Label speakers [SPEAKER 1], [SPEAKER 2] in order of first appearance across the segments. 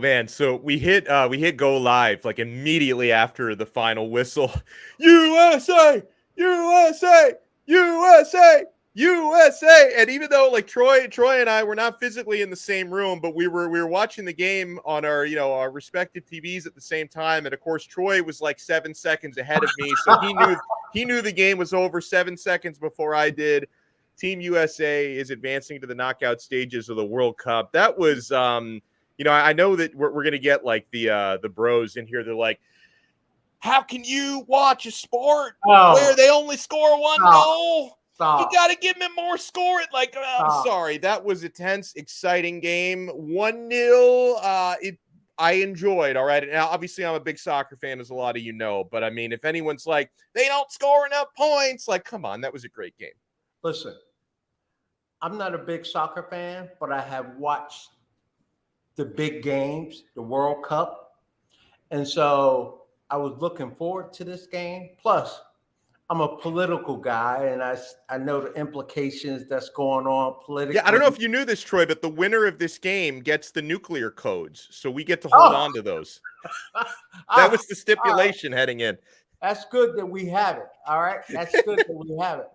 [SPEAKER 1] man, so we hit go live like immediately after the final whistle. USA, USA, USA, USA. And even though like Troy and I were not physically in the same room, but we were watching the game on our our respective TVs at the same time. And of course, Troy was like 7 seconds ahead of me, so he knew the game was over 7 seconds before I did. Team USA is advancing to the knockout stages of the World Cup. That was I know that we're going to get like the bros in here. They're like, how can you watch a sport where they only score one goal? You got to give me more score. I'm sorry. That was a tense, exciting game. 1-0. I enjoyed. All right. Now, obviously, I'm a big soccer fan, as a lot of you know. But I mean, if anyone's like, they don't score enough points, like, come on, that was a great game.
[SPEAKER 2] Listen, I'm not a big soccer fan, but I have watched the big games, the World Cup. And so I was looking forward to this game. Plus, I'm a political guy, and I know the implications that's going on politically.
[SPEAKER 1] Yeah, I don't know if you knew this, Troy, but the winner of this game gets the nuclear codes. So we get to hold on to those. That was the stipulation heading in.
[SPEAKER 2] That's good that we have it. All right. That's good that we have it.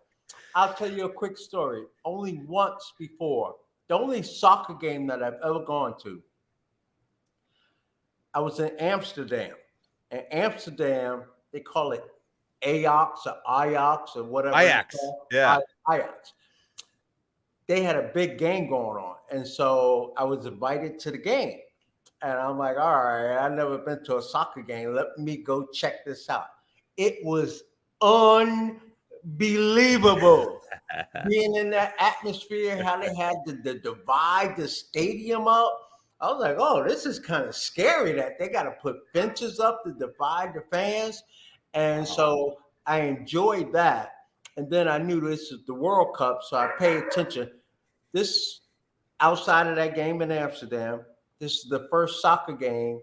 [SPEAKER 2] I'll tell you a quick story. Only once before, the only soccer game that I've ever gone to, I was in Amsterdam. In Amsterdam, they call it Ajax or Ajax or whatever.
[SPEAKER 1] Ajax, yeah.
[SPEAKER 2] Ajax. They had a big game going on. And so I was invited to the game. And I'm like, all right, I've never been to a soccer game. Let me go check this out. It was unbelievable. Being in that atmosphere, how they had to divide the stadium up. I was like, oh, this is kind of scary that they got to put benches up to divide the fans. And so I enjoyed that. And then I knew this is the World Cup, so I paid attention. This, outside of that game in Amsterdam, this is the first soccer game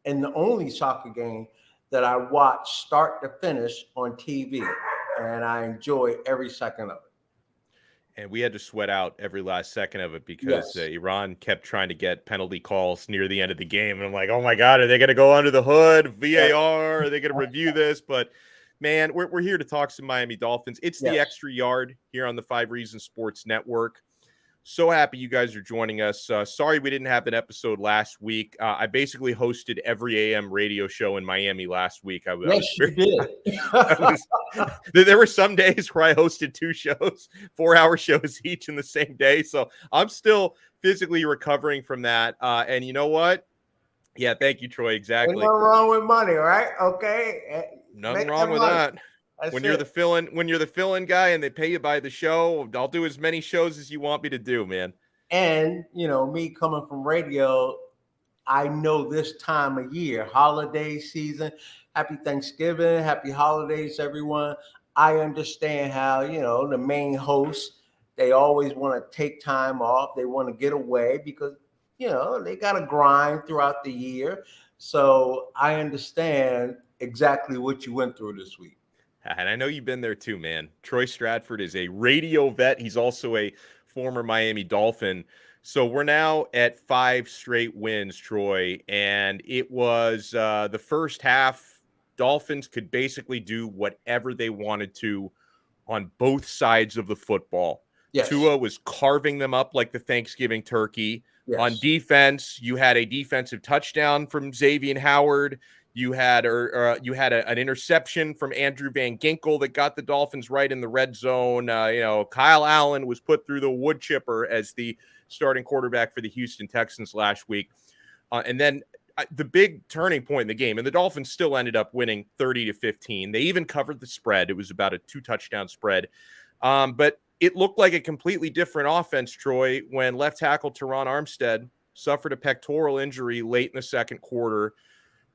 [SPEAKER 2] and the only soccer game that I watched start to finish on TV. And I enjoy every second of it.
[SPEAKER 1] And we had to sweat out every last second of it because Iran kept trying to get penalty calls near the end of the game. And I'm like, oh, my God, are they going to go under the hood? VAR? Are they going to review this? But, man, we're here to talk some Miami Dolphins. It's the Extra Yard here on the 5 Reasons Sports Network. So happy you guys are joining us. Sorry we didn't have an episode last week. I basically hosted every AM radio show in Miami last week.
[SPEAKER 2] You did.
[SPEAKER 1] There were some days where I hosted 2 shows, 4-hour shows each in the same day. So I'm still physically recovering from that. And you know what? Yeah, thank you, Troy. Exactly.
[SPEAKER 2] There's nothing wrong with money, right? Okay.
[SPEAKER 1] Nothing wrong with that. When you're the fill-in guy and they pay you by the show, I'll do as many shows as you want me to do, man.
[SPEAKER 2] And, me coming from radio, I know this time of year, holiday season, happy Thanksgiving, happy holidays, everyone. I understand how, the main hosts, they always want to take time off. They want to get away because, they got to grind throughout the year. So I understand exactly what you went through this week.
[SPEAKER 1] And I know you've been there too, man. Troy Stradford is a radio vet. He's also a former Miami Dolphin. So we're now at 5 straight wins, Troy. And it was the first half. Dolphins could basically do whatever they wanted to on both sides of the football.
[SPEAKER 2] Yes.
[SPEAKER 1] Tua was carving them up like the Thanksgiving turkey. Yes. On defense, you had a defensive touchdown from Xavier Howard. You had an interception from Andrew Van Ginkel that got the Dolphins right in the red zone. Kyle Allen was put through the wood chipper as the starting quarterback for the Houston Texans last week. And then the big turning point in the game, and the Dolphins still ended up winning 30-15. They even covered the spread. It was about a 2-touchdown spread. But it looked like a completely different offense, Troy, when left tackle Terron Armstead suffered a pectoral injury late in the second quarter.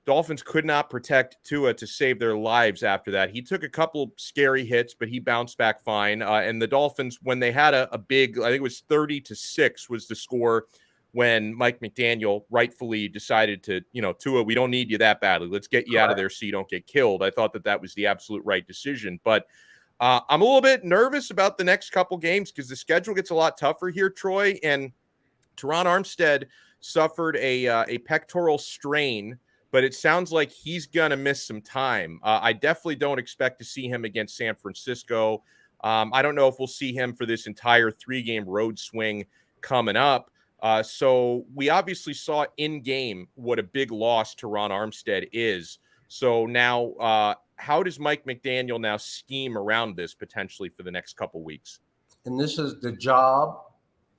[SPEAKER 1] Dolphins could not protect Tua to save their lives after that. He took a couple scary hits, but he bounced back fine. And the Dolphins, when they had a big, I think it was 30-6 was the score when Mike McDaniel rightfully decided to, Tua, we don't need you that badly. Let's get you out of there so you don't get killed. I thought that was the absolute right decision. But I'm a little bit nervous about the next couple games because the schedule gets a lot tougher here, Troy. And Terron Armstead suffered a pectoral strain, but it sounds like he's going to miss some time. I definitely don't expect to see him against San Francisco. I don't know if we'll see him for this entire 3-game road swing coming up. So we obviously saw in game what a big loss Terron Armstead is. So now, how does Mike McDaniel now scheme around this potentially for the next couple weeks?
[SPEAKER 2] And this is the job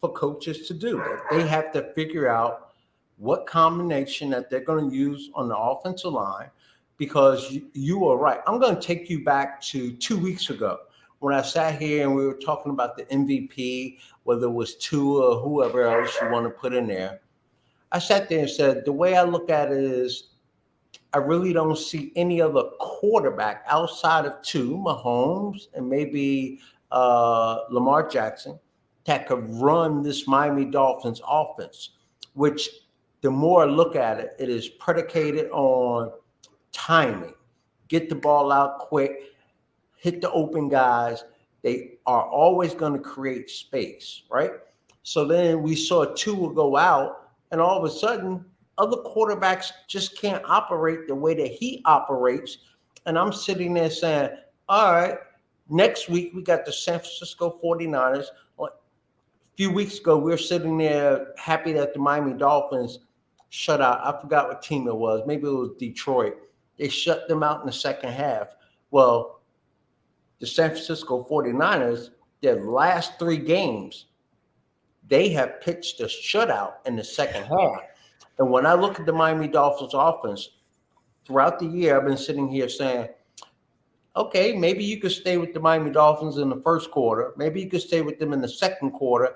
[SPEAKER 2] for coaches to do. They have to figure out what combination that they're going to use on the offensive line, because you are right. I'm going to take you back to 2 weeks ago when I sat here and we were talking about the MVP, whether it was Tua or whoever else you want to put in there. I sat there and said, the way I look at it is I really don't see any other quarterback outside of two, Mahomes and maybe Lamar Jackson, that could run this Miami Dolphins offense, which the more I look at it, it is predicated on timing. Get the ball out quick, hit the open guys. They are always going to create space, right? So then we saw Tua go out, and all of a sudden, other quarterbacks just can't operate the way that he operates. And I'm sitting there saying, all right, next week we got the San Francisco 49ers. A few weeks ago, we were sitting there happy that the Miami Dolphins shut out. I forgot what team it was. Maybe it was Detroit. They shut them out in the second half. Well, the San Francisco 49ers, their last 3 games, they have pitched a shutout in the second half. And when I look at the Miami Dolphins offense, throughout the year, I've been sitting here saying, okay, maybe you could stay with the Miami Dolphins in the first quarter. Maybe you could stay with them in the second quarter.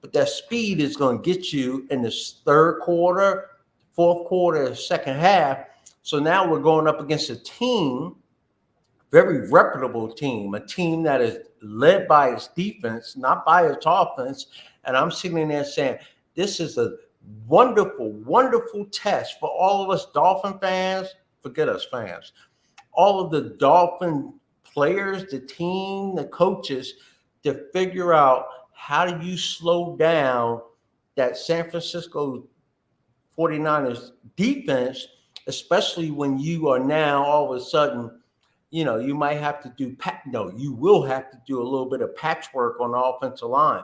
[SPEAKER 2] But that speed is going to get you in the third quarter, fourth quarter, second half. So now we're going up against a team, very reputable team, a team that is led by its defense, not by its offense. And I'm sitting there saying, this is a wonderful, wonderful test for all of us Dolphin fans. Forget us fans. All of the Dolphin players, the team, the coaches, to figure out how do you slow down that San Francisco 49ers defense, especially when you are now all of a sudden, you might have to do you will have to do a little bit of patchwork on the offensive line.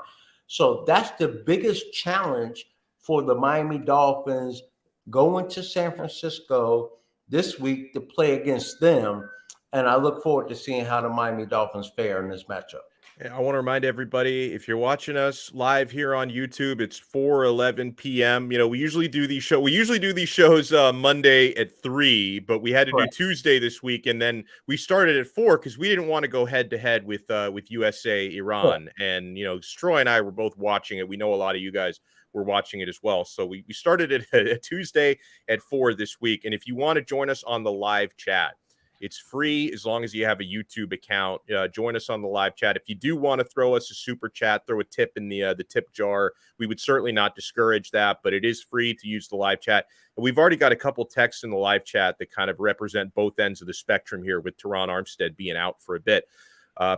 [SPEAKER 2] So that's the biggest challenge for the Miami Dolphins going to San Francisco this week to play against them. And I look forward to seeing how the Miami Dolphins fare in this matchup.
[SPEAKER 1] I want to remind everybody, if you're watching us live here on YouTube, it's 4:11 p.m. We usually do these shows Monday at 3, but we had to do Tuesday this week, and then we started at 4 because we didn't want to go head to head with USA Iran. And Troy and I were both watching it. We know a lot of you guys were watching it as well, so we started it at Tuesday at 4 this week. And if you want to join us on the live chat, it's free as long as you have a YouTube account. Join us on the live chat. If you do want to throw us a super chat, throw a tip in the tip jar. We would certainly not discourage that, but it is free to use the live chat. And we've already got a couple texts in the live chat that kind of represent both ends of the spectrum here, with Terron Armstead being out for a bit.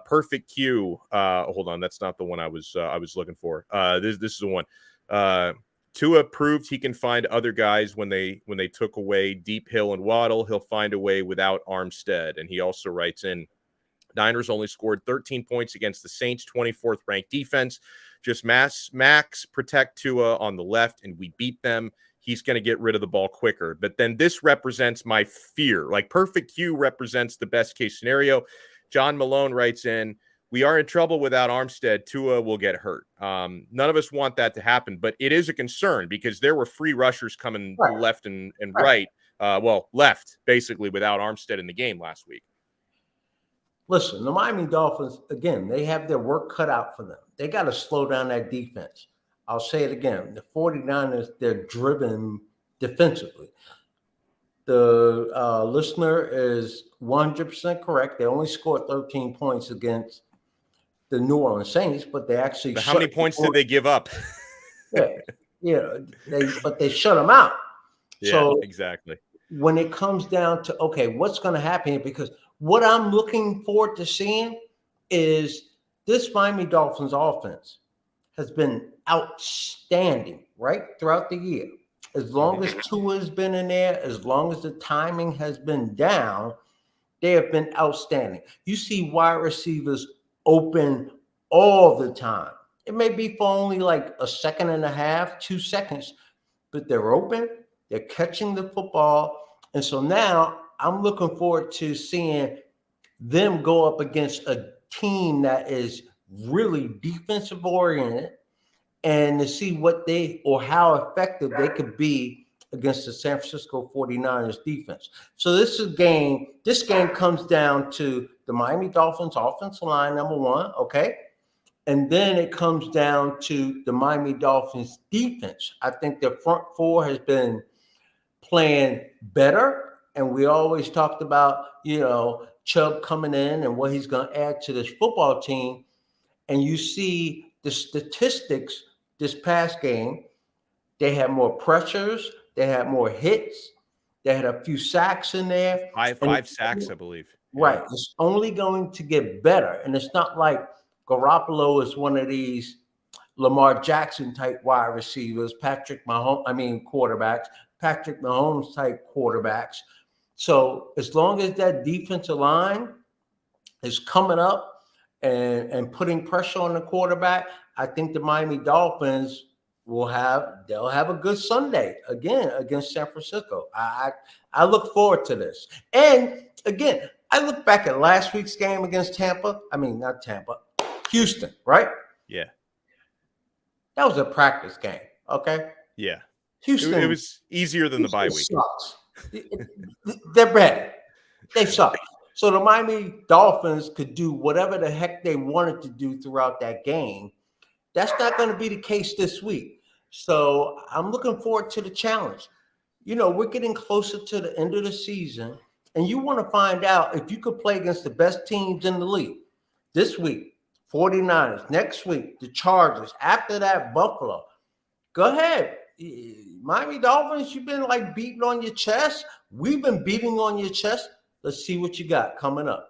[SPEAKER 1] Perfect Q. Hold on, that's not the one I was looking for. This is the one. Tua proved he can find other guys when they took away Deep Hill and Waddle. He'll find a way without Armstead. And he also writes in, Niners only scored 13 points against the Saints' 24th ranked defense. Just max protect Tua on the left, and we beat them. He's going to get rid of the ball quicker. But then this represents my fear. Like, Perfect Q represents the best case scenario. John Malone writes in, we are in trouble without Armstead. Tua will get hurt. None of us want that to happen, but it is a concern because there were free rushers coming left and right. Left, basically, without Armstead in the game last week.
[SPEAKER 2] Listen, the Miami Dolphins, again, they have their work cut out for them. They got to slow down that defense. I'll say it again. The 49ers, they're driven defensively. The listener is 100% correct. They only scored 13 points against the New Orleans Saints, but they actually
[SPEAKER 1] how many points did they give up?
[SPEAKER 2] But they shut them out.
[SPEAKER 1] Yeah,
[SPEAKER 2] so
[SPEAKER 1] exactly.
[SPEAKER 2] When it comes down to, okay, what's going to happen? Because what I'm looking forward to seeing is this Miami Dolphins offense has been outstanding, right, throughout the year. As long as Tua has been in there, as long as the timing has been down, they have been outstanding. You see wide receivers open all the time. It may be for only like a second and a half, 2 seconds, but they're open, they're catching the football. And so now I'm looking forward to seeing them go up against a team that is really defensive oriented and to see what they or how effective they could be against the San Francisco 49ers defense. So this game comes down to the Miami Dolphins offensive line, number one, okay? And then it comes down to the Miami Dolphins defense. I think the front four has been playing better. And we always talked about, Chubb coming in and what he's going to add to this football team. And you see the statistics this past game. They had more pressures. They had more hits. They had a few sacks in there.
[SPEAKER 1] Five sacks, I believe.
[SPEAKER 2] Right. Yeah. It's only going to get better. And it's not like Garoppolo is one of these Lamar Jackson type wide receivers, quarterbacks, Patrick Mahomes type quarterbacks. So as long as that defensive line is coming up and putting pressure on the quarterback, I think the Miami Dolphins they'll have a good Sunday again against San Francisco. I look forward to this. And again, I look back at last week's game against Houston, right?
[SPEAKER 1] Yeah.
[SPEAKER 2] That was a practice game, okay?
[SPEAKER 1] Yeah.
[SPEAKER 2] Houston.
[SPEAKER 1] It was easier than the bye week.
[SPEAKER 2] Sucks. They're bad. They suck. So the Miami Dolphins could do whatever the heck they wanted to do throughout that game. That's not going to be the case this week. So I'm looking forward to the challenge. We're getting closer to the end of the season, and you want to find out if you could play against the best teams in the league. This week, 49ers. Next week, the Chargers. After that, Buffalo. Go ahead. Miami Dolphins, you've been like beating on your chest. We've been beating on your chest. Let's see what you got coming up.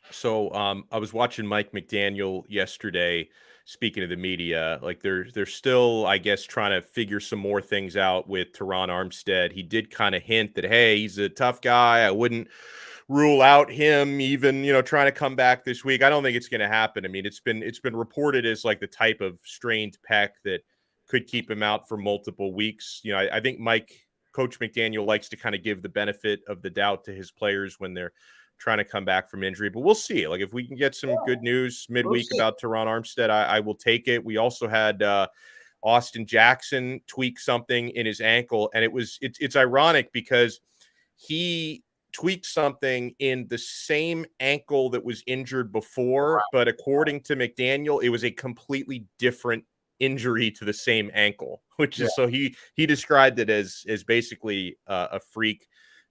[SPEAKER 1] So I was watching Mike McDaniel yesterday, speaking of the media. Like they're still, I guess, trying to figure some more things out with Terron Armstead. He did kind of hint that, hey, he's a tough guy. I wouldn't rule out him even, trying to come back this week. I don't think it's going to happen. I mean, it's been reported as like the type of strained pec that could keep him out for multiple weeks. I think Coach McDaniel likes to kind of give the benefit of the doubt to his players when they're trying to come back from injury, but we'll see. Like if we can get some good news midweek about Terron Armstead, I will take it. We also had Austin Jackson tweak something in his ankle, and it's ironic because he tweaked something in the same ankle that was injured before, but according to McDaniel, it was a completely different injury to the same ankle, which is so he described it as basically a freak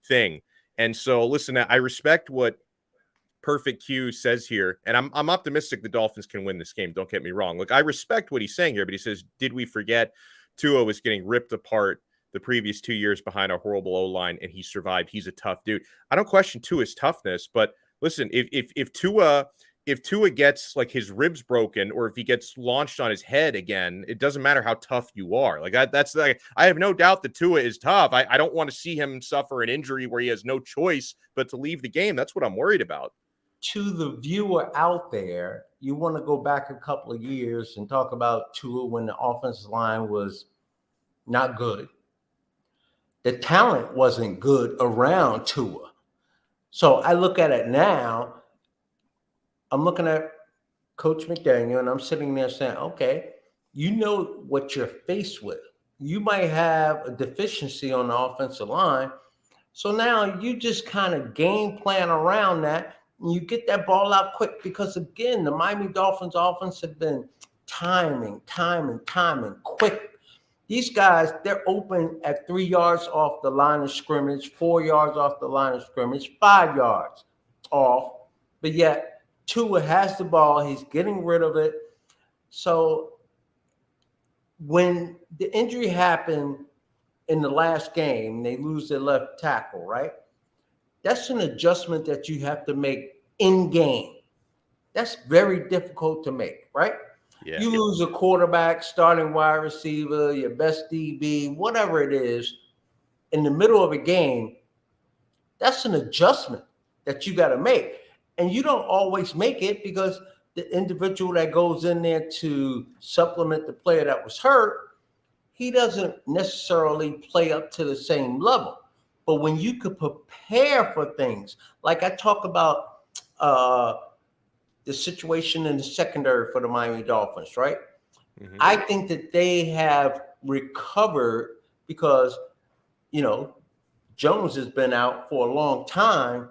[SPEAKER 1] thing. And so, listen, I respect what Perfect Q says here, and I'm optimistic the Dolphins can win this game. Don't get me wrong. Look, I respect what he's saying here, but he says, did we forget Tua was getting ripped apart the previous 2 years behind a horrible O-line, and he survived? He's a tough dude. I don't question Tua's toughness, but listen, if Tua gets like his ribs broken, or if he gets launched on his head again, it doesn't matter how tough you are. Like that's like, I have no doubt that Tua is tough. I don't want to see him suffer an injury where he has no choice but to leave the game. That's what I'm worried about.
[SPEAKER 2] To the viewer out there, you want to go back a couple of years and talk about Tua when the offensive line was not good. The talent wasn't good around Tua. So I look at it now. I'm looking at Coach McDaniel, and I'm sitting there saying, okay, you know what you're faced with. You might have a deficiency on the offensive line. So now you just kind of game plan around that, and you get that ball out quick because, again, the Miami Dolphins offense have been timing quick. These guys, they're open at 3 yards off the line of scrimmage, 4 yards off the line of scrimmage, 5 yards off, but yet Tua has the ball. He's getting rid of it. So when the injury happened in the last game, they lose their left tackle, right? That's an adjustment that you have to make in game. That's very difficult to make, right?
[SPEAKER 1] Yeah.
[SPEAKER 2] You lose a quarterback, starting wide receiver, your best DB, whatever it is, in the middle of a game, that's an adjustment that you got to make. And you don't always make it because the individual that goes in there to supplement the player that was hurt, he doesn't necessarily play up to the same level. But when you could prepare for things, like I talk about the situation in the secondary for the Miami Dolphins, right? Mm-hmm. I think that they have recovered because, Jones has been out for a long time,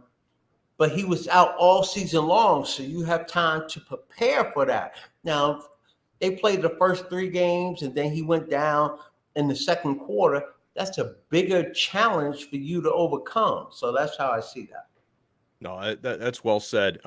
[SPEAKER 2] but he was out all season long. So you have time to prepare for that. Now, they played the first 3 games and then he went down in the second quarter. That's a bigger challenge for you to overcome. So that's how I see that.
[SPEAKER 1] No, that's well said.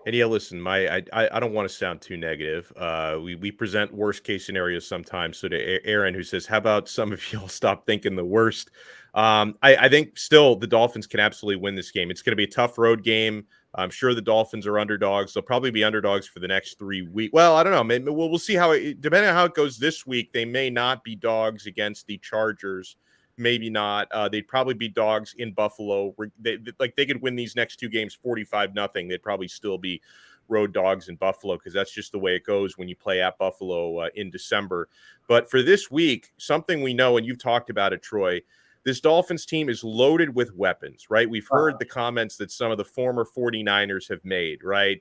[SPEAKER 1] And yeah, listen, I don't want to sound too negative. We present worst case scenarios sometimes. So to Aaron, who says, how about some of y'all stop thinking the worst? I think still the Dolphins can absolutely win this game. It's going to be a tough road game. I'm sure the Dolphins are underdogs. They'll probably be underdogs for the next 3 weeks. Well, I don't know. Maybe we'll see depending on how it goes this week, they may not be dogs against the Chargers. Maybe not. They'd probably be dogs in Buffalo. They could win these next 2 games 45-0. They'd probably still be road dogs in Buffalo because that's just the way it goes when you play at Buffalo in December. But for this week, something we know, and you've talked about it, Troy, this Dolphins team is loaded with weapons, right? We've heard the comments that some of the former 49ers have made, right?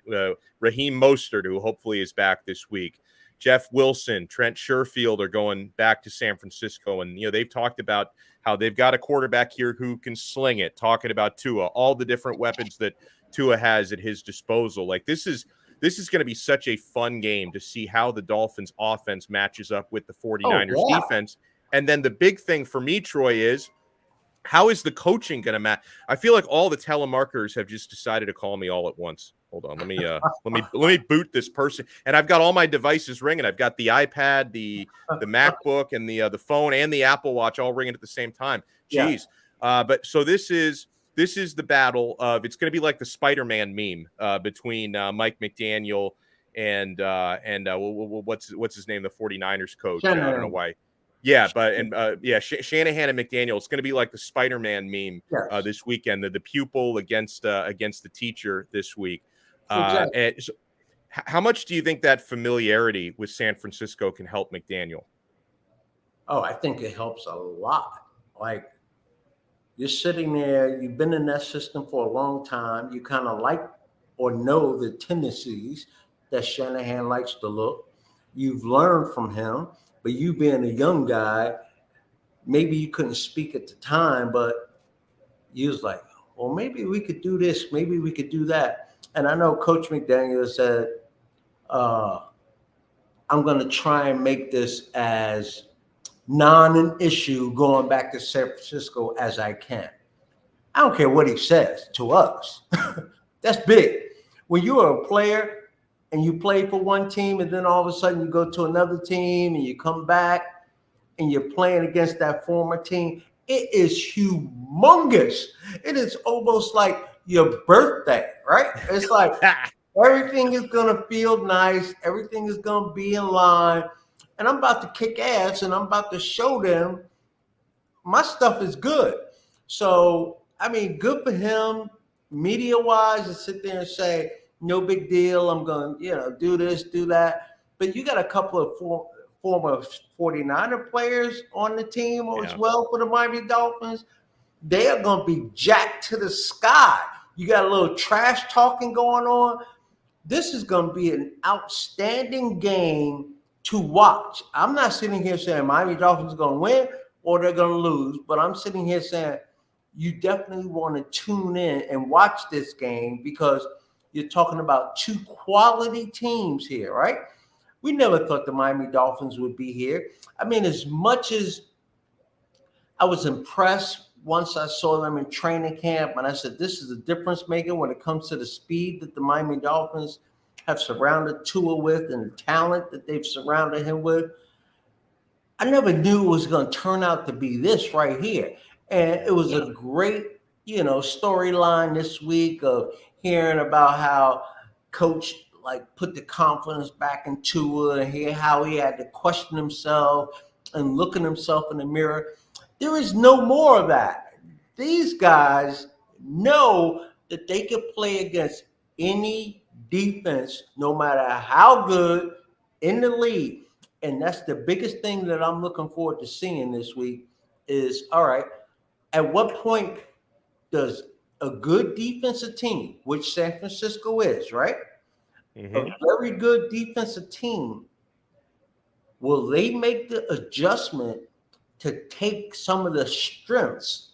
[SPEAKER 1] Raheem Mostert, who hopefully is back this week. Jeff Wilson, Trent Sherfield are going back to San Francisco. And, they've talked about how they've got a quarterback here who can sling it, talking about Tua, all the different weapons that Tua has at his disposal. Like this is going to be such a fun game to see how the Dolphins offense matches up with the 49ers defense. And then the big thing for me, Troy, is how is the coaching going to match? I feel like all the telemarketers have just decided to call me all at once. Hold on, let me boot this person. And I've got all my devices ringing. I've got the iPad, the MacBook, and the phone and the Apple Watch all ringing at the same time. Jeez. Yeah. But so this is the battle of, it's going to be like the Spider-Man meme between Mike McDaniel and what's his name, the 49ers coach. I don't know why. Yeah, but Shanahan and McDaniel. It's going to be like the Spider-Man meme this weekend. The pupil against the teacher this week. Exactly. And so how much do you think that familiarity with San Francisco can help McDaniel?
[SPEAKER 2] Oh, I think it helps a lot. Like, you're sitting there, you've been in that system for a long time. You kind of like or know the tendencies that Shanahan likes to look. You've learned from him, but you being a young guy, maybe you couldn't speak at the time, but you was like, well, maybe we could do this, maybe we could do that. And I know Coach McDaniel said, I'm going to try and make this as non an issue going back to San Francisco as I can. I don't care what he says to us. That's big. When you are a player and you play for one team and then all of a sudden you go to another team and you come back and you're playing against that former team, it is humongous. It is almost like your birthday, right? It's like everything is going to feel nice. Everything is going to be in line. And I'm about to kick ass and I'm about to show them my stuff is good. So, I mean, good for him, media-wise, to sit there and say, no big deal, I'm going to, do this, do that. But you got a couple of former 49er players on the team as well for the Miami Dolphins. They are going to be jacked to the sky. You got a little trash talking going on. This is going to be an outstanding game to watch. I'm not sitting here saying Miami Dolphins are going to win or they're going to lose, but I'm sitting here saying you definitely want to tune in and watch this game because you're talking about 2 quality teams here, right? We never thought the Miami Dolphins would be here. I mean, as much as I was impressed once I saw them in training camp, and I said, this is a difference maker when it comes to the speed that the Miami Dolphins have surrounded Tua with and the talent that they've surrounded him with. I never knew it was going to turn out to be this right here. And it was a great, storyline this week of hearing about how Coach like put the confidence back into it and hear how he had to question himself and look at himself in the mirror. There is no more of that. These guys know that they can play against any defense, no matter how good in the league. And that's the biggest thing that I'm looking forward to seeing this week is, all right, at what point does a good defensive team, which San Francisco is, right? A very good defensive team, will they make the adjustment to take some of the strengths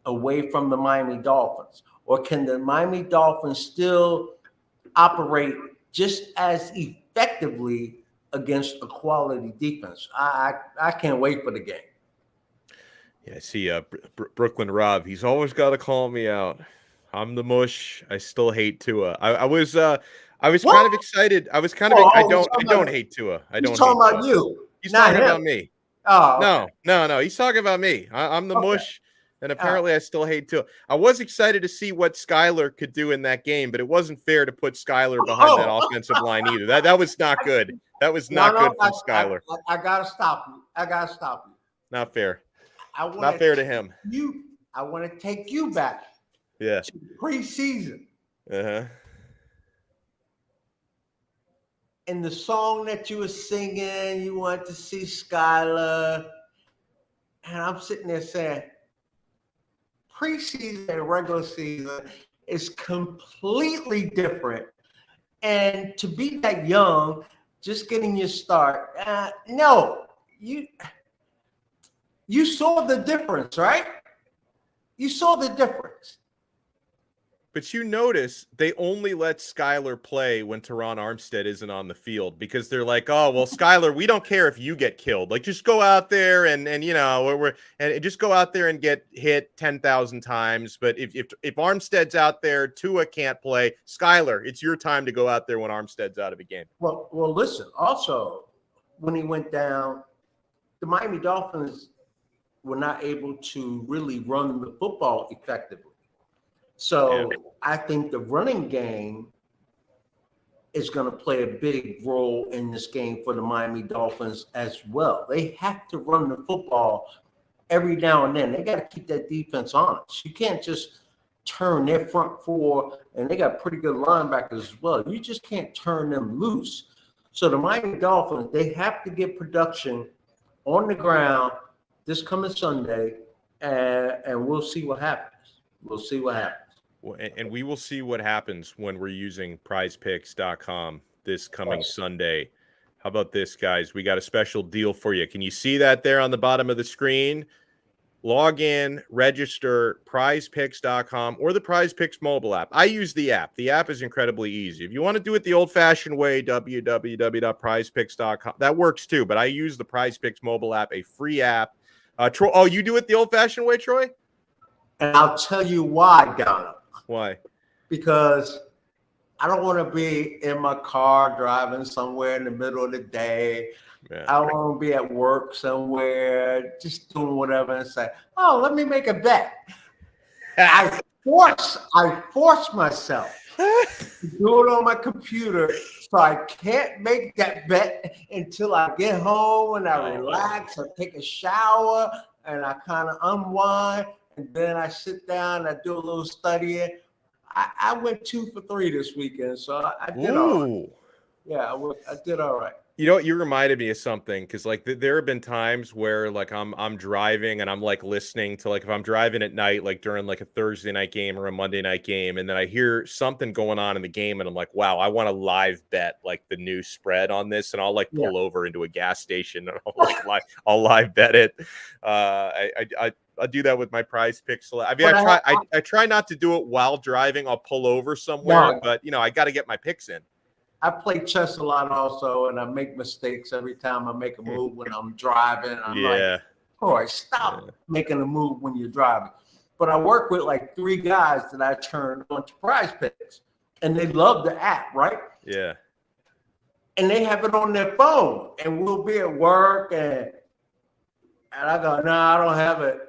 [SPEAKER 2] away from the Miami Dolphins? Or can the Miami Dolphins still operate just as effectively against a quality defense? I can't wait for the game.
[SPEAKER 1] Yeah, I see Brooklyn Rob. He's always got to call me out. I'm the mush. I still hate Tua. I was kind of excited. I was kind of I don't hate Tua. I don't. He's
[SPEAKER 2] talking about you.
[SPEAKER 1] He's talking about me.
[SPEAKER 2] Oh, okay.
[SPEAKER 1] No. He's talking about me. I'm the mush, and apparently I still hate Tua. I was excited to see what Skyler could do in that game, but it wasn't fair to put Skyler behind that offensive line either. That was not good. That was not good from Skyler.
[SPEAKER 2] I gotta stop you.
[SPEAKER 1] Not fair. Not fair to him.
[SPEAKER 2] I want to take you back.
[SPEAKER 1] Yeah.
[SPEAKER 2] To preseason. And the song that you were singing, you wanted to see Skyler. And I'm sitting there saying, preseason and regular season is completely different. And to be that young, just getting your start, no, you saw the difference, right? You saw the difference.
[SPEAKER 1] But you notice they only let Skyler play when Terron Armstead isn't on the field because they're like, oh, well, Skyler, we don't care if you get killed. Like, just go out there and you know, and just go out there and get hit 10,000 times. But if Armstead's out there, Tua can't play. Skyler, it's your time to go out there when Armstead's out of the game.
[SPEAKER 2] Well, listen, also, when he went down, the Miami Dolphins were not able to really run the football effectively. So I think the running game is going to play a big role in this game for the Miami Dolphins as well. They have to run the football every now and then. They got to keep that defense honest. You can't just turn their front four, and they got pretty good linebackers as well. You just can't turn them loose. So the Miami Dolphins, they have to get production on the ground this coming Sunday, and we'll see what happens. We'll see what happens.
[SPEAKER 1] And we will see what happens when we're using prizepicks.com this coming Sunday. How about this, guys? We got a special deal for you. Can you see that there on the bottom of the screen? Log in, register, prizepicks.com or the PrizePicks mobile app. I use the app. The app is incredibly easy. If you want to do it the old-fashioned way, www.prizepicks.com, that works too. But I use the PrizePicks mobile app, a free app. Troy, oh, you do it the old-fashioned way, Troy?
[SPEAKER 2] And I'll tell you why, Donno.
[SPEAKER 1] Why?
[SPEAKER 2] Because I don't want to be in my car driving somewhere in the middle of the day. Yeah. I don't want to be at work somewhere, just doing whatever and say, oh, let me make a bet. I force myself to do it on my computer, so I can't make that bet until I get home and I relax, I take a shower, and I kind of unwind. And then I sit down, I do a little studying. I went 2 for 3 this weekend, so I did all right. Yeah, I did all right.
[SPEAKER 1] You know, you reminded me of something because, like, there have been times where, like, I'm driving and I'm like listening to, like, if I'm driving at night, like during like a Thursday night game or a Monday night game, and then I hear something going on in the game, and I'm like, wow, I want to live bet like the new spread on this, and I'll like pull over into a gas station and I'll live bet it. I do that with my Prize Picks. I mean, I try not to do it while driving. I'll pull over somewhere, but you know, I got to get my picks in.
[SPEAKER 2] I play chess a lot also, and I make mistakes every time I make a move when I'm driving. I'm like, boy, stop making a move when you're driving. But I work with like 3 guys that I turn on to Prize Picks, and they love the app, right?
[SPEAKER 1] Yeah.
[SPEAKER 2] And they have it on their phone, and we'll be at work, and I go, no, I don't have it.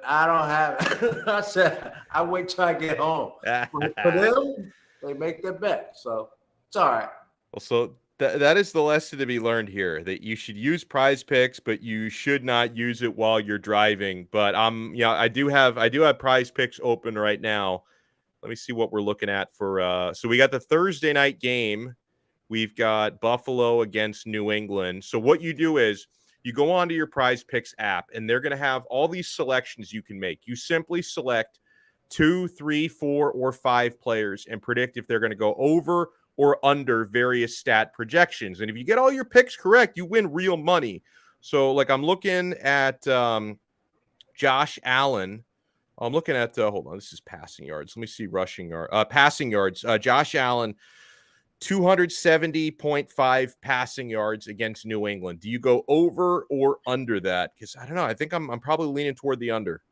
[SPEAKER 2] I said, I wait till I get home. For them, they make their bet. So it's all right.
[SPEAKER 1] Well, so that is the lesson to be learned here, that you should use Prize Picks, but you should not use it while you're driving. But I do have Prize Picks open right now. Let me see what we're looking at for so we got the Thursday night game. We've got Buffalo against New England. So what you do is you go onto your Prize Picks app, and they're going to have all these selections you can make. You simply select 2, 3, 4, or 5 players and predict if they're going to go over or under various stat projections. And if you get all your picks correct, you win real money. So, like, I'm looking at Josh Allen. I'm looking at, hold on, this is passing yards. Let me see passing yards. Josh Allen, 270.5 passing yards against New England. Do you go over or under that? Because I don't know. I think I'm probably leaning toward the under.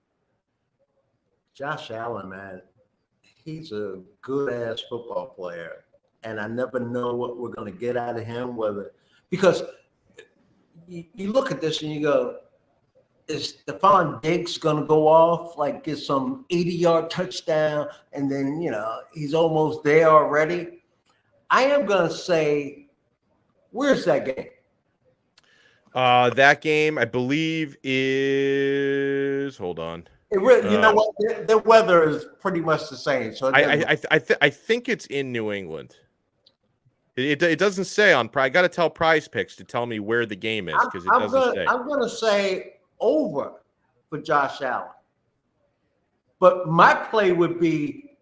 [SPEAKER 2] Josh Allen, man, he's a good-ass football player. And I never know what we're going to get out of him, because you look at this and you go, is Stephon Diggs going to go off, like get some 80-yard touchdown, and then, he's almost there already? I am going to say, where's that game?
[SPEAKER 1] That game, I believe, is, hold on.
[SPEAKER 2] You know what? The weather is pretty much the same. So
[SPEAKER 1] I think it's in New England. It doesn't say on Prize. I got to tell Prize Picks to tell me where the game is, because it doesn't say.
[SPEAKER 2] I'm going to say over for Josh Allen. But my play would be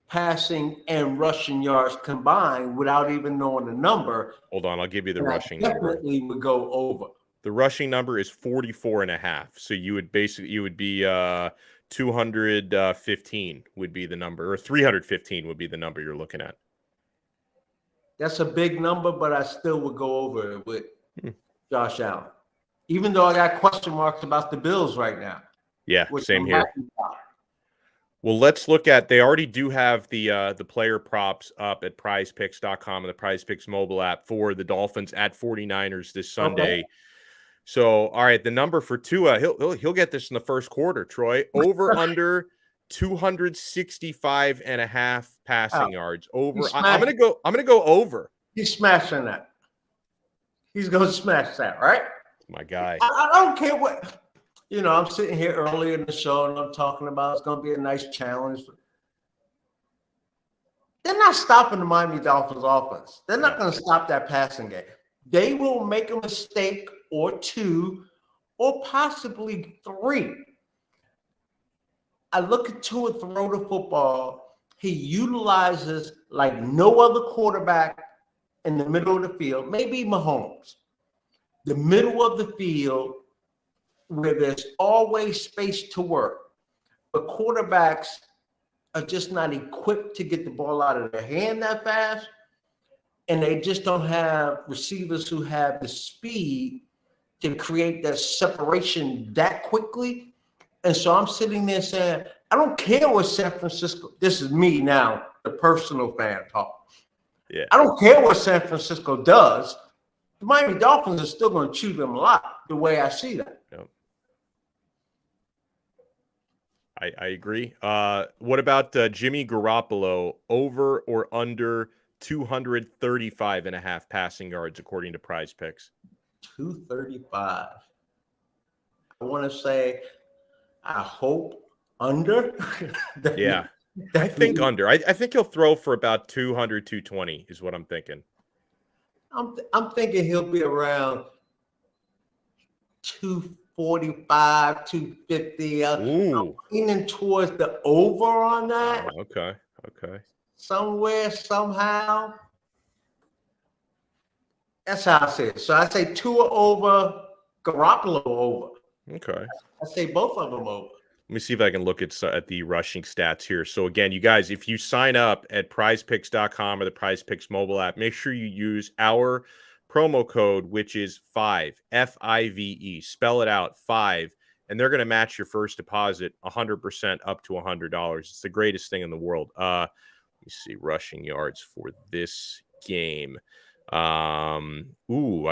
[SPEAKER 2] passing and rushing yards combined without even knowing the number.
[SPEAKER 1] Hold on, I'll give you the rushing number.
[SPEAKER 2] Definitely would go over.
[SPEAKER 1] The rushing number is 44.5. So you would be 215 would be the number, or 315 would be the number you're looking at.
[SPEAKER 2] That's a big number, but I still would go over it with Josh Allen, even though I got question marks about the Bills right now.
[SPEAKER 1] Yeah, same here. Well, let's look at, they already do have the player props up at prizepicks.com and the Prize Picks mobile app for the Dolphins at 49ers this Sunday. Okay. So, all right, the number for Tua, he'll get this in the first quarter, Troy. Over under 265.5 passing yards. Over. I'm gonna go over.
[SPEAKER 2] He's smashing that. He's gonna smash that, right?
[SPEAKER 1] My guy.
[SPEAKER 2] I don't care what. I'm sitting here early in the show and I'm talking about it's going to be a nice challenge. They're not stopping the Miami Dolphins offense. They're not going to stop that passing game. They will make a mistake or two or possibly three. I look at Tua throw the football. He utilizes like no other quarterback in the middle of the field, maybe Mahomes. The middle of the field, where there's always space to work. But quarterbacks are just not equipped to get the ball out of their hand that fast. And they just don't have receivers who have the speed to create that separation that quickly. And so I'm sitting there saying, I don't care what San Francisco, this is me now, the personal fan talk.
[SPEAKER 1] Yeah.
[SPEAKER 2] I don't care what San Francisco does. The Miami Dolphins are still going to chew them a lot, the way I see that.
[SPEAKER 1] Yep. I agree. What about Jimmy Garoppolo, over or under 235.5 passing yards, according to Prize Picks?
[SPEAKER 2] 235. I want to say, I hope under.
[SPEAKER 1] Yeah. I think under. I think he'll throw for about 200, 220 is what I'm thinking.
[SPEAKER 2] I'm thinking he'll be around 245, 250. I'm leaning towards the over on that.
[SPEAKER 1] Oh, okay.
[SPEAKER 2] Somewhere, somehow. That's how I say it. So I say Tua over, Garoppolo over.
[SPEAKER 1] Okay.
[SPEAKER 2] I say both of them over.
[SPEAKER 1] Let me see if I can look at the rushing stats here. So again, you guys, if you sign up at prizepicks.com or the Prize Picks mobile app, make sure you use our promo code, which is 5, F-I-V-E. Spell it out, 5, and they're going to match your first deposit 100% up to $100. It's the greatest thing in the world. Let me see, rushing yards for this game. I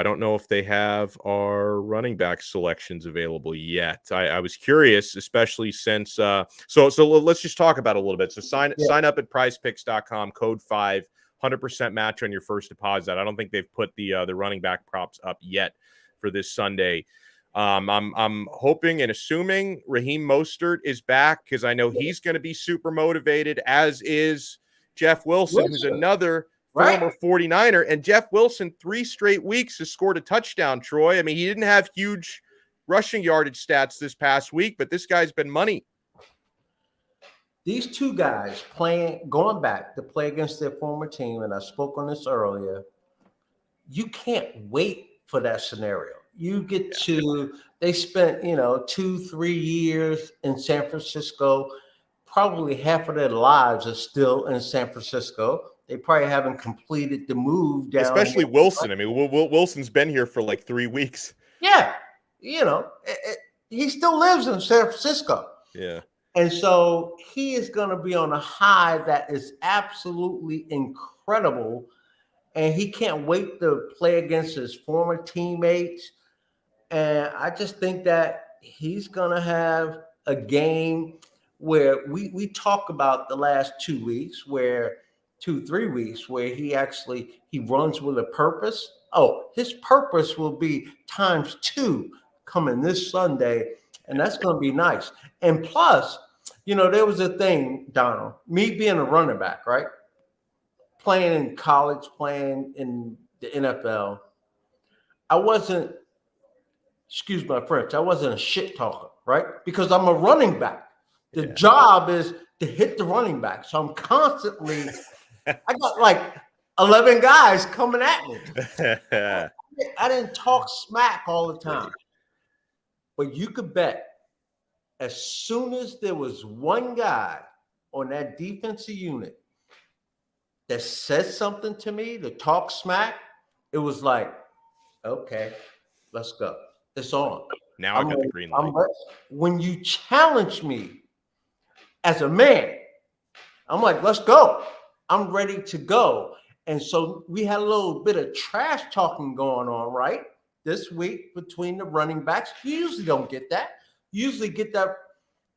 [SPEAKER 1] don't know if they have our running back selections available yet. I was curious, especially since so let's just talk about it a little bit. So sign up at prizepicks.com, code 5, 100% match on your first deposit. I don't think they've put the running back props up yet for this Sunday. I'm hoping and assuming Raheem Mostert is back because I know he's going to be super motivated, as is Jeff Wilson, who's another former 49er. And Jeff Wilson, 3 straight weeks, has scored a touchdown, Troy. I mean, he didn't have huge rushing yardage stats this past week, but this guy's been money.
[SPEAKER 2] These two guys going back to play against their former team, and I spoke on this earlier, you can't wait for that scenario. You get they spent, 2-3 years in San Francisco. Probably half of their lives are still in San Francisco. They probably haven't completed the move down.
[SPEAKER 1] Especially Wilson. I mean, Wilson's been here for like 3 weeks.
[SPEAKER 2] Yeah. He still lives in San Francisco.
[SPEAKER 1] Yeah.
[SPEAKER 2] And so he is going to be on a high that is absolutely incredible. And he can't wait to play against his former teammates. And I just think that he's going to have a game where we talk about the last 2 weeks, 2-3 weeks, where he runs with a purpose. Oh, his purpose will be ×2 coming this Sunday. And that's going to be nice. And plus, there was a thing, Donald, me being a running back, right? Playing in college, playing in the NFL. I wasn't, excuse my French, I wasn't a shit talker, right? Because I'm a running back. The job is to hit the running back. So I'm constantly, I got like 11 guys coming at me. I didn't talk smack all the time. But you could bet as soon as there was one guy on that defensive unit that said something to me to talk smack, it was like, okay, let's go. It's on.
[SPEAKER 1] Now I got the green light.
[SPEAKER 2] When you challenge me as a man, I'm like, let's go. I'm ready to go. And so we had a little bit of trash talking going on, right? This week between the running backs. You usually don't get that. You usually get that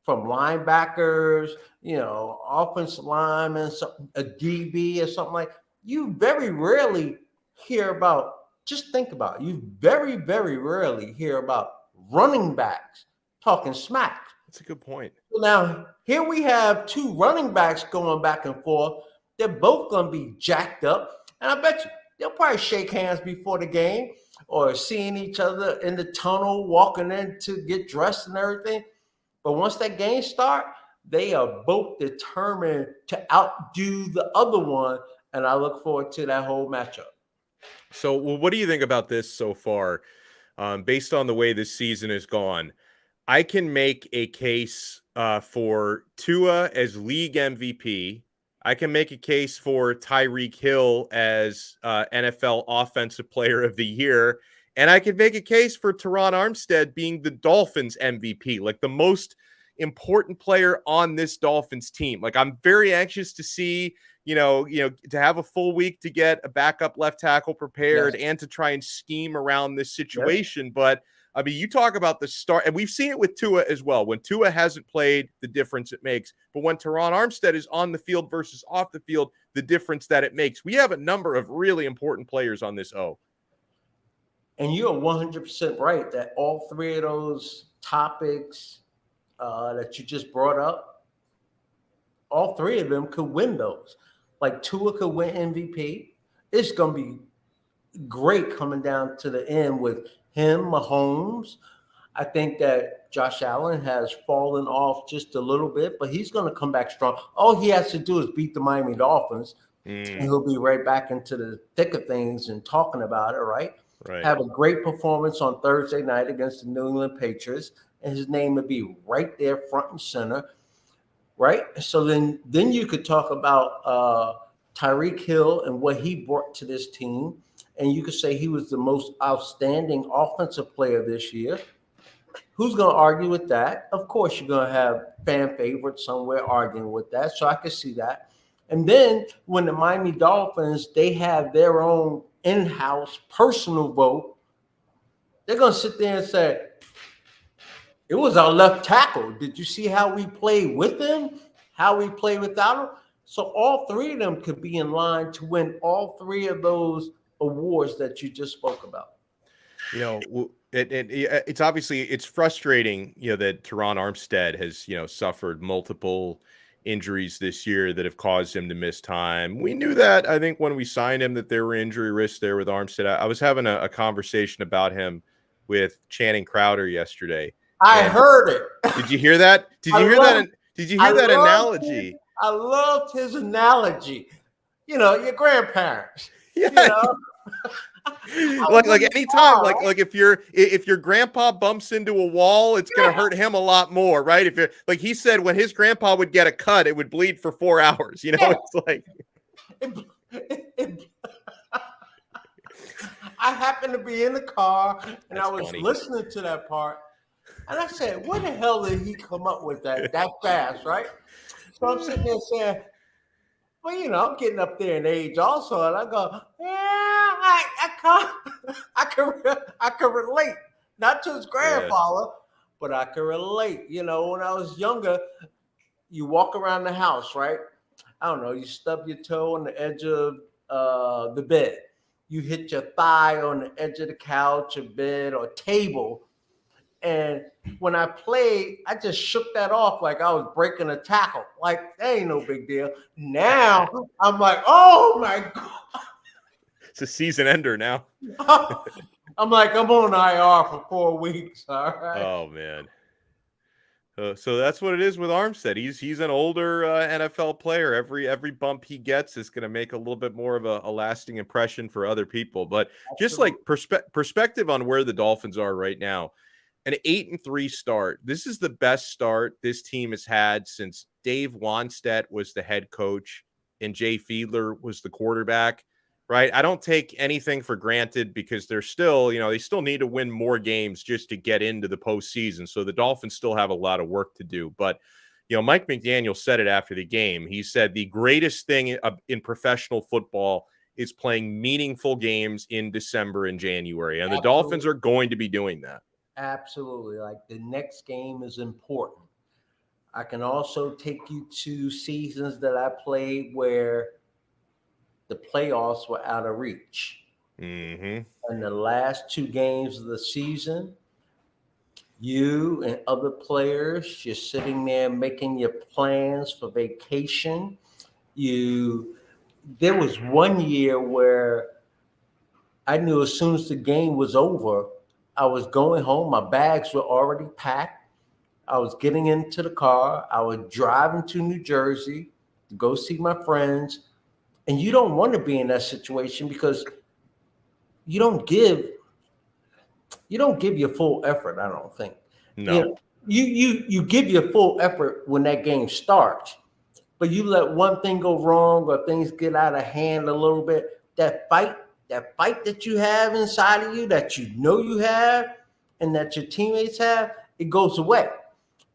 [SPEAKER 2] from linebackers, offensive linemen, a DB or something like that. You very rarely hear about, just think about it. You very, very rarely hear about running backs talking smack.
[SPEAKER 1] That's a good point.
[SPEAKER 2] Now, here we have 2 running backs going back and forth. They're both going to be jacked up. And I bet you they'll probably shake hands before the game or seeing each other in the tunnel, walking in to get dressed and everything. But once that game starts, they are both determined to outdo the other one. And I look forward to that whole matchup.
[SPEAKER 1] So, what do you think about this so far? Based on the way this season has gone, I can make a case for Tua as league MVP. I can make a case for Tyreek Hill as NFL Offensive Player of the Year. And I can make a case for Terron Armstead being the Dolphins MVP, like the most important player on this Dolphins team. Like, I'm very anxious to see, to have a full week to get a backup left tackle prepared and to try and scheme around this situation. Yes. But I mean, you talk about the start, and we've seen it with Tua as well. When Tua hasn't played, the difference it makes. But when Terron Armstead is on the field versus off the field, the difference that it makes. We have a number of really important players on this O.
[SPEAKER 2] And you're 100% right that all 3 of those topics that you just brought up, all 3 of them could win those. Like Tua could win MVP. It's going to be great coming down to the end with him, Mahomes. I think that Josh Allen has fallen off just a little bit, but he's going to come back strong. All he has to do is beat the Miami Dolphins, and he'll be right back into the thick of things and talking about it, right? Have a great performance on Thursday night against the New England Patriots, and his name would be right there front and center, right? So then you could talk about Tyreek Hill and what he brought to this team. And you could say he was the most outstanding offensive player this year. Who's going to argue with that? Of course, you're going to have fan favorites somewhere arguing with that. So I can see that. And then when the Miami Dolphins, they have their own in-house personal vote, they're going to sit there and say, it was our left tackle. Did you see how we played with him? How we played without him? So all three of them could be in line to win all three of those awards that you just spoke about.
[SPEAKER 1] It's obviously it's frustrating, that Terron Armstead has, suffered multiple injuries this year that have caused him to miss time. We knew that, I think, when we signed him, that there were injury risks there with Armstead. I was having a conversation about him with Channing Crowder yesterday.
[SPEAKER 2] I heard it.
[SPEAKER 1] Did you hear that? Did you hear that? Did you hear that analogy?
[SPEAKER 2] I loved his analogy. Your grandparents.
[SPEAKER 1] Yeah. like anytime, like if your grandpa bumps into a wall, it's gonna hurt him a lot more, right? If you're like he said, when his grandpa would get a cut, it would bleed for 4 hours. It's like
[SPEAKER 2] I happened to be in the car and I was
[SPEAKER 1] funny.
[SPEAKER 2] Listening to that part, and I said, "Where the hell did he come up with that fast?" Right? So I'm sitting there saying, "Well, I'm getting up there in age also," and I go, "Yeah, I can relate, not to his grandfather, but I can relate." When I was younger, you walk around the house, right? I don't know, you stub your toe on the edge of the bed. You hit your thigh on the edge of the couch or bed or table. And when I played, I just shook that off like I was breaking a tackle. Like, that ain't no big deal. Now, I'm like, oh my God.
[SPEAKER 1] It's a season ender now.
[SPEAKER 2] I'm like, I'm on IR for 4 weeks. All right.
[SPEAKER 1] Oh, man. So that's what it is with Armstead. He's an older NFL player. Every bump he gets is going to make a little bit more of a lasting impression for other people. But just like perspective on where the Dolphins are right now, an 8-3 start. This is the best start this team has had since Dave Wanstead was the head coach and Jay Fiedler was the quarterback. Right. I don't take anything for granted because they're still, they still need to win more games just to get into the postseason. So the Dolphins still have a lot of work to do. But, Mike McDaniel said it after the game. He said the greatest thing in professional football is playing meaningful games in December and January. And the Dolphins are going to be doing that.
[SPEAKER 2] Absolutely. Like, the next game is important. I can also take you to seasons that I played where the playoffs were out of reach.
[SPEAKER 1] Mm-hmm.
[SPEAKER 2] And the last 2 games of the season, you and other players, you're sitting there making your plans for vacation. There was one year where I knew as soon as the game was over, I was going home. My bags were already packed. I was getting into the car. I was driving to New Jersey to go see my friends. And you don't want to be in that situation because you don't give your full effort, I don't think.
[SPEAKER 1] No.
[SPEAKER 2] You give your full effort when that game starts, but you let one thing go wrong or things get out of hand a little bit. That fight that you have inside of you, that you have and that your teammates have, it goes away.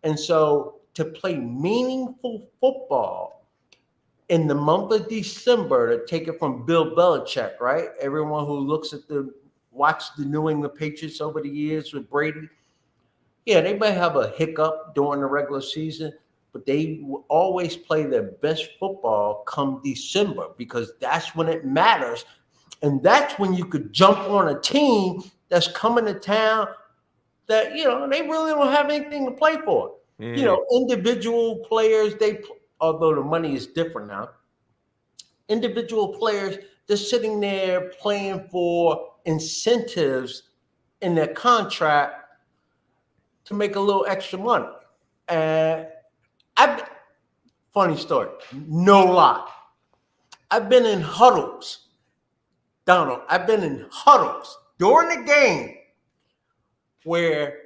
[SPEAKER 2] And so to play meaningful football in the month of December, to take it from Bill Belichick, right? Everyone who watched the New England Patriots over the years with Brady, they may have a hiccup during the regular season, but they will always play their best football come December because that's when it matters. And that's when you could jump on a team that's coming to town that, they really don't have anything to play for. Individual players, although the money is different now, individual players, they're sitting there playing for incentives in their contract to make a little extra money. And funny story, no lie. I've been in huddles, Donald. I've been in huddles during the game where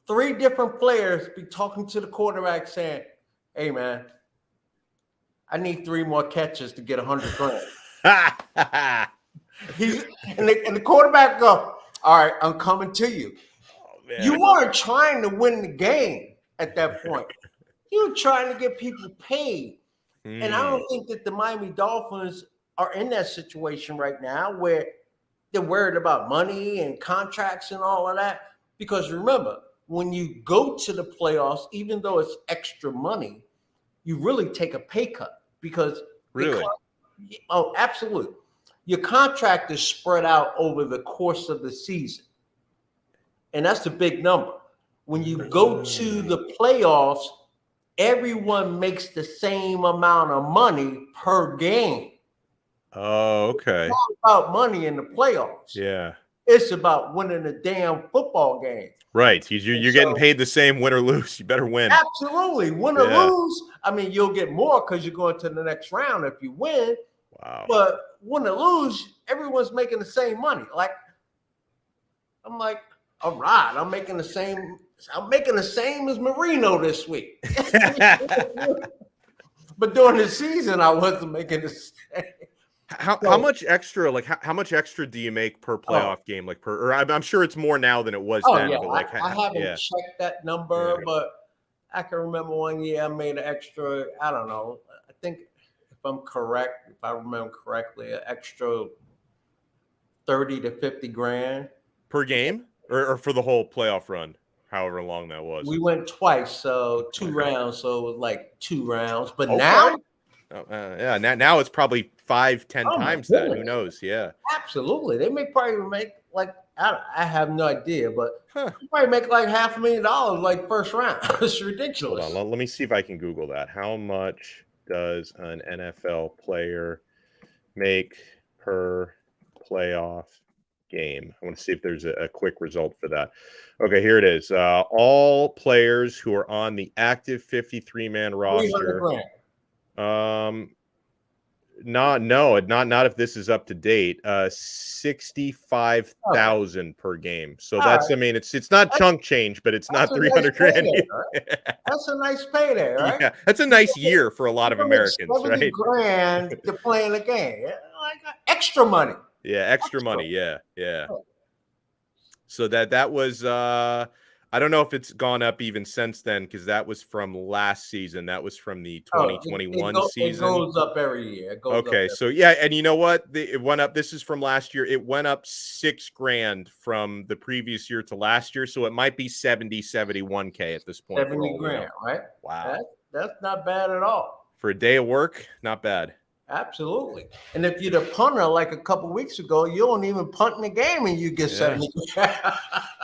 [SPEAKER 2] 3 different players be talking to the quarterback saying, "Hey, man, I need 3 more catches to get $100,000." And the quarterback go, "All right, I'm coming to you." Oh, man. You weren't trying to win the game at that point. You were trying to get people paid. And I don't think that the Miami Dolphins are in that situation right now where they're worried about money and contracts and all of that. Because remember, when you go to the playoffs, even though it's extra money, you really take a pay cut because
[SPEAKER 1] Really?
[SPEAKER 2] Oh, absolutely. Your contract is spread out over the course of the season. And that's the big number. When you go to the playoffs, everyone makes the same amount of money per game.
[SPEAKER 1] Oh, okay.
[SPEAKER 2] It's not about money in the playoffs.
[SPEAKER 1] Yeah.
[SPEAKER 2] It's about winning a damn football game.
[SPEAKER 1] Right. You're getting paid the same, win or lose. You better win.
[SPEAKER 2] Absolutely. Win or lose. I mean, you'll get more because you're going to the next round if you win.
[SPEAKER 1] Wow.
[SPEAKER 2] But win or lose, everyone's making the same money. Like, I'm like, all right, I'm making the same as Marino this week. But during the season, I wasn't making the same.
[SPEAKER 1] How much extra, like how much extra do you make per playoff game? Like or I'm sure it's more now than it was then.
[SPEAKER 2] Yeah.
[SPEAKER 1] But like
[SPEAKER 2] I haven't checked that number, but I can remember one year I made an extra, I don't know, I think if I remember correctly, an extra 30 to 50 grand.
[SPEAKER 1] Per game or for the whole playoff run, however long that was?
[SPEAKER 2] We went twice, so 2 rounds, so it was like 2 rounds. But now?
[SPEAKER 1] Now it's probably 5-10 times that. Who knows? Yeah.
[SPEAKER 2] Absolutely. They may probably make like, I have no idea, but they probably make like $500,000 like first round. It's ridiculous.
[SPEAKER 1] Hold on, let me see if I can Google that. How much does an NFL player make per playoff game? I want to see if there's a quick result for that. Okay, here it is. All players who are on the active 53-man roster. Not if this is up to date. 65,000 per game. So that's I mean it's not chunk change, but it's not 300 grand.
[SPEAKER 2] Right? That's a nice payday, right?
[SPEAKER 1] Yeah, that's a nice year for a lot of Americans,
[SPEAKER 2] 70
[SPEAKER 1] right?
[SPEAKER 2] grand to play in the game, like extra money.
[SPEAKER 1] Yeah, extra money. Yeah. So that was I don't know if it's gone up even since then because that was from last season. That was from the 2021 season.
[SPEAKER 2] It goes up every year.
[SPEAKER 1] So yeah, and you know what? It went up. This is from last year. It went up $6,000 from the previous year to last year. So it might be 71K at this point.
[SPEAKER 2] 70 grand, right?
[SPEAKER 1] Wow.
[SPEAKER 2] That's not bad at all.
[SPEAKER 1] For a day of work, not bad.
[SPEAKER 2] Absolutely. And if you're the punter like a couple weeks ago, you don't even punt in the game and you get 70.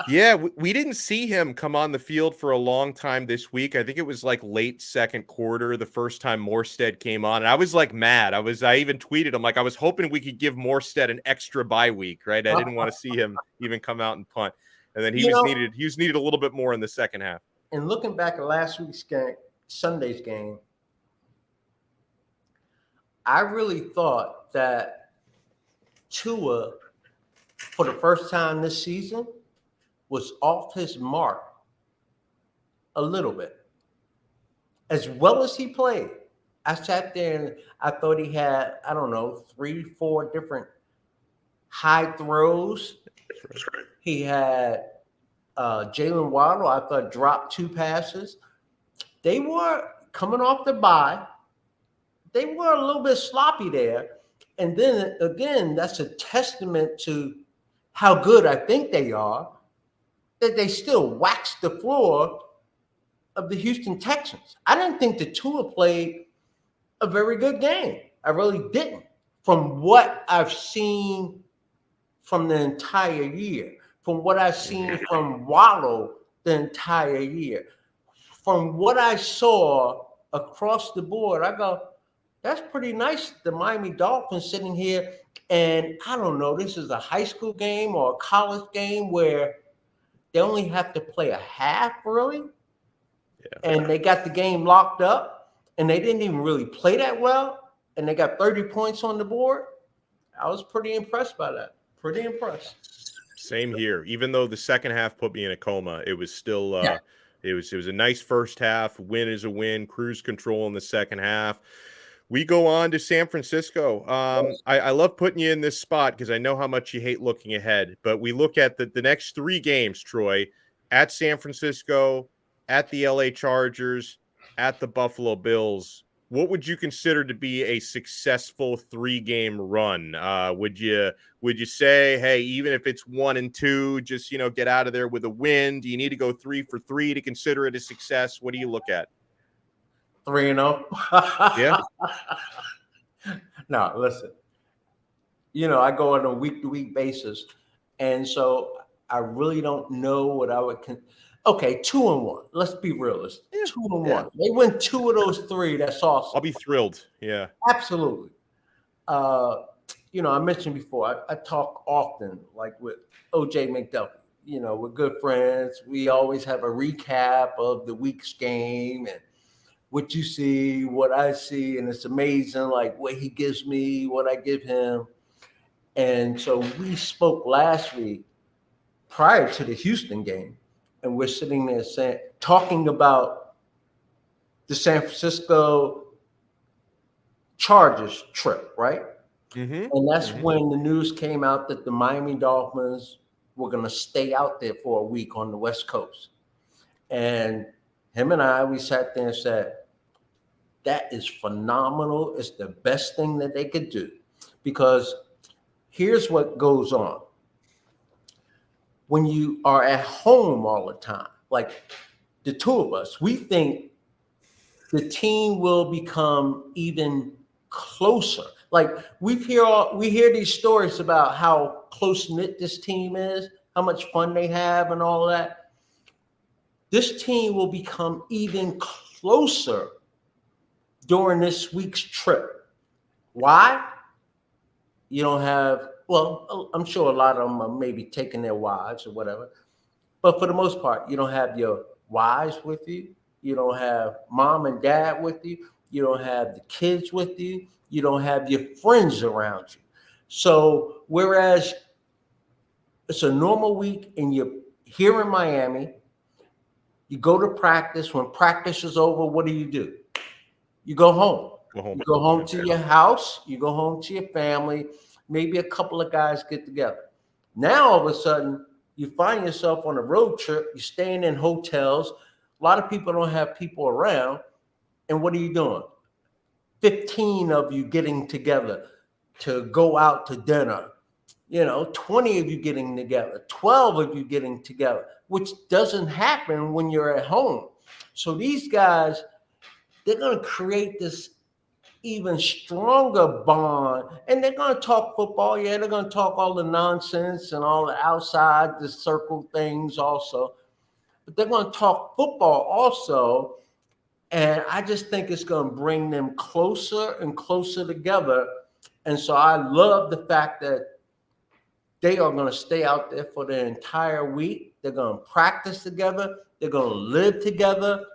[SPEAKER 1] Yeah, we didn't see him come on the field for a long time this week. I think it was like late second quarter the first time Morstead came on. And I was like mad. I even tweeted him like I was hoping we could give Morstead an extra bye week, right? I didn't want to see him even come out and punt. And then he was needed a little bit more in the second half.
[SPEAKER 2] And looking back at last week's game, Sunday's game, I really thought that Tua, for the first time this season, was off his mark a little bit. As well as he played, I sat there and I thought he had, 3-4 different high throws. He had Jalen Waddle, I thought, dropped 2 passes. They were coming off the bye. They were a little bit sloppy there. And then, again, that's a testament to how good I think they are, that they still waxed the floor of the Houston Texans. I didn't think the Tua played a very good game. I really didn't. From what I've seen from the entire year, from what I've seen from Waddle the entire year, from what I saw across the board, I go, that's pretty nice. The Miami Dolphins sitting here, and I don't know, this is a high school game or a college game where they only have to play a half, really. Yeah. And they got the game locked up, and they didn't even really play that well, and they got 30 points on the board. I was pretty impressed by that. Pretty impressed.
[SPEAKER 1] Same here. Even though the second half put me in a coma, it was still it was a nice first half. Win is a win. Cruise control in the second half. We go on to San Francisco. I love putting you in this spot because I know how much you hate looking ahead. But we look at the next 3 games, Troy, at San Francisco, at the LA Chargers, at the Buffalo Bills. What would you consider to be a successful 3-game run? Would you say, hey, even if it's 1 and 2, just get out of there with a win? Do you need to go 3 for 3 to consider it a success? What do you look at?
[SPEAKER 2] 3-0.
[SPEAKER 1] Yeah.
[SPEAKER 2] No, listen. I go on a week-to-week basis, and so I really don't know what I would. Okay, 2-1. Let's be realistic.
[SPEAKER 1] Yeah.
[SPEAKER 2] 2-1. They win 2 of those 3. That's awesome.
[SPEAKER 1] I'll be thrilled. Yeah.
[SPEAKER 2] Absolutely. I mentioned before, I talk often, like with OJ McDuffie. We're good friends. We always have a recap of the week's game and what you see, what I see, and it's amazing, like what he gives me, what I give him. And so we spoke last week prior to the Houston game, and we're sitting there talking about the San Francisco Chargers trip, right?
[SPEAKER 1] Mm-hmm.
[SPEAKER 2] And that's when the news came out that the Miami Dolphins were going to stay out there for a week on the West Coast. And him and I, we sat there and said, that is phenomenal. It's the best thing that they could do. Because here's what goes on. When you are at home all the time, like the two of us, we think the team will become even closer. Like we hear these stories about how close-knit this team is, how much fun they have and all of that. This team will become even closer during this week's trip. Why? You don't have, well, I'm sure a lot of them are maybe taking their wives or whatever. But for the most part, you don't have your wives with you. You don't have mom and dad with you. You don't have the kids with you. You don't have your friends around you. So whereas it's a normal week and you're here in Miami, you go to practice. When practice is over, what do? You go home. You go home to your house. You go home to your family. Maybe a couple of guys get together. Now, all of a sudden, you find yourself on a road trip. You're staying in hotels. A lot of people don't have people around. And what are you doing? 15 of you getting together to go out to dinner. 20 of you getting together, 12 of you getting together, which doesn't happen when you're at home. So these guys, they're going to create this even stronger bond, and they're going to talk football. Yeah, they're going to talk all the nonsense and all the outside the circle things also, but they're going to talk football also. And I just think it's going to bring them closer and closer together. And so I love the fact that they are going to stay out there for the entire week. They're going to practice together. They're going to live together.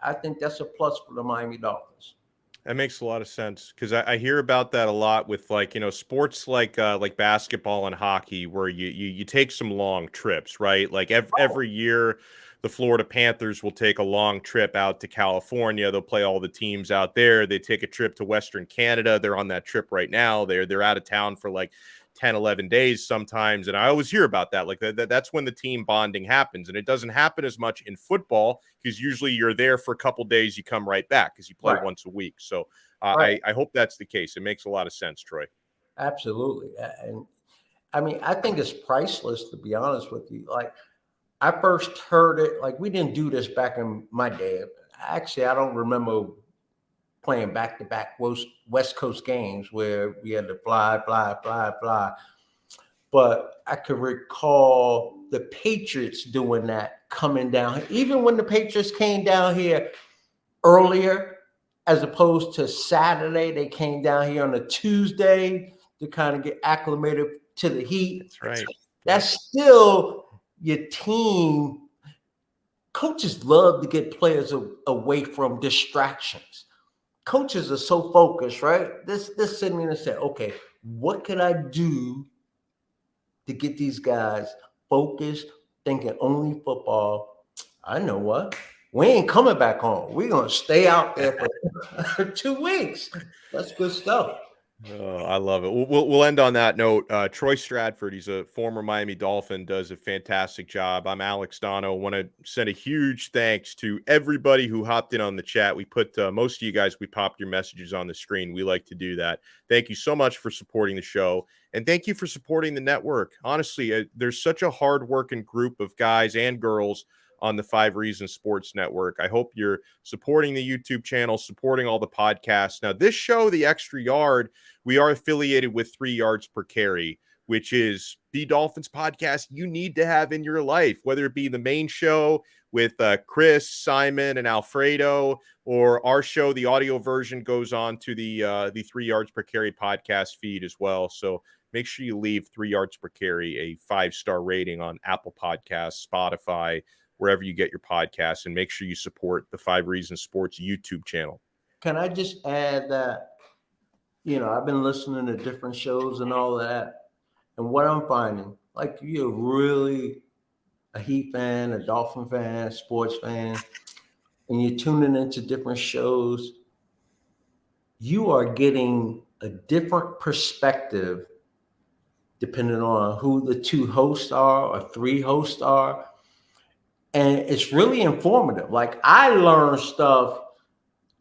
[SPEAKER 2] I think that's a plus for the Miami Dolphins.
[SPEAKER 1] That makes a lot of sense because I hear about that a lot with sports like basketball and hockey where you take some long trips, right? Like every year, the Florida Panthers will take a long trip out to California. They'll play all the teams out there. They take a trip to Western Canada. They're on that trip right now. They're out of town for like 10, 11 days sometimes. And I always hear about that. Like that's when the team bonding happens. And it doesn't happen as much in football because usually you're there for a couple days. You come right back because you play once a week. So I hope that's the case. It makes a lot of sense, Troy.
[SPEAKER 2] Absolutely. And I mean, I think it's priceless, to be honest with you. Like I first heard it, like we didn't do this back in my day. Actually, I don't remember playing back-to-back West Coast games where we had to fly. But I could recall the Patriots doing that, coming down. Even when the Patriots came down here earlier, as opposed to Saturday, they came down here on a Tuesday to kind of get acclimated to the heat.
[SPEAKER 1] That's right.
[SPEAKER 2] That's still your team. Coaches love to get players away from distractions. Coaches are so focused, right? They're sitting there and say, okay, what can I do to get these guys focused, thinking only football? I know what. We ain't coming back home. We're going to stay out there for 2 weeks. That's good stuff.
[SPEAKER 1] Oh, I love it. We'll end on that note. Troy Stradford, he's a former Miami Dolphin, does a fantastic job. I'm Alex Donno. Want to send a huge thanks to everybody who hopped in on the chat. We put most of you guys, we popped your messages on the screen. We like to do that. Thank you so much for supporting the show. And thank you for supporting the network. Honestly, there's such a hard-working group of guys and girls on the 5 Reasons Sports Network. I hope you're supporting the YouTube channel, supporting all the podcasts. Now, this show, The Extra Yard, we are affiliated with 3 Yards Per Carry, which is the Dolphins podcast you need to have in your life, whether it be the main show with Chris, Simon, and Alfredo, or our show. The audio version goes on to the 3 Yards Per Carry podcast feed as well. So make sure you leave 3 Yards Per Carry a 5-star rating on Apple Podcasts, Spotify, wherever you get your podcasts, and make sure you support the 5 Reasons Sports YouTube channel.
[SPEAKER 2] Can I just add that, I've been listening to different shows and all that, and what I'm finding, like, you're really a Heat fan, a Dolphin fan, a sports fan, and you're tuning into different shows, you are getting a different perspective depending on who the 2 hosts are or 3 hosts are. And it's really informative. Like, I learn stuff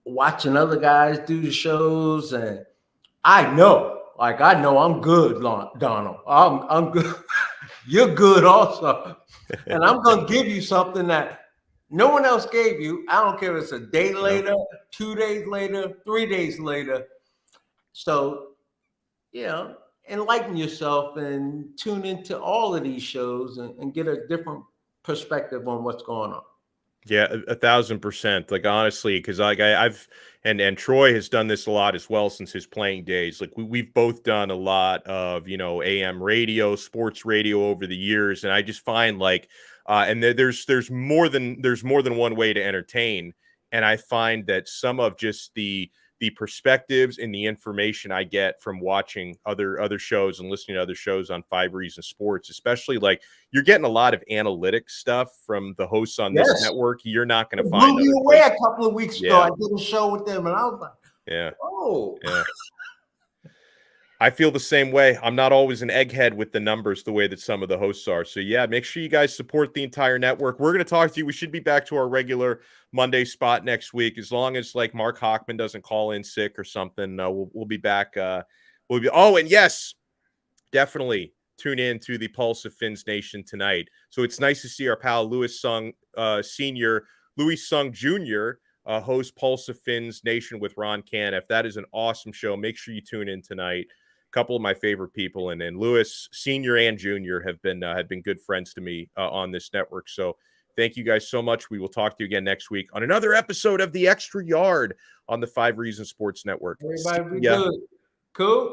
[SPEAKER 2] watching other guys do the shows, and I know I'm good, Donald. I'm good. You're good also. And I'm going to give you something that no one else gave you. I don't care if it's a day later, 2 days later, 3 days later. So, enlighten yourself and tune into all of these shows and get a different perspective on what's going on.
[SPEAKER 1] Yeah, 1,000%. Like, honestly, because like I've and Troy has done this a lot as well since his playing days. Like, we've both done a lot of AM radio, sports radio over the years, and I just find like and there's more than one way to entertain, and I find that some of just the perspectives and the information I get from watching other shows and listening to other shows on 5 Reasons Sports, especially, like, you're getting a lot of analytic stuff from the hosts on this network. You're not going to find.
[SPEAKER 2] Blew me away a couple of weeks ago. I did a show with them, and I was like, "Oh,
[SPEAKER 1] yeah." I feel the same way. I'm not always an egghead with the numbers the way that some of the hosts are. So, yeah, make sure you guys support the entire network. We're going to talk to you. We should be back to our regular Monday spot next week, as long as, like, Mark Hochman doesn't call in sick or something. We'll be back. And yes, definitely tune in to the Pulse of Fins Nation tonight. So it's nice to see our pal Louis Sung Jr. Host Pulse of Fins Nation with Ron Caniff. That is an awesome show. Make sure you tune in tonight. Couple of my favorite people, and Louis Senior and Junior have been good friends to me on this network. So thank you guys so much. We will talk to you again next week on another episode of The Extra Yard on the 5 Reasons Sports Network.
[SPEAKER 2] Everybody be good. Cool.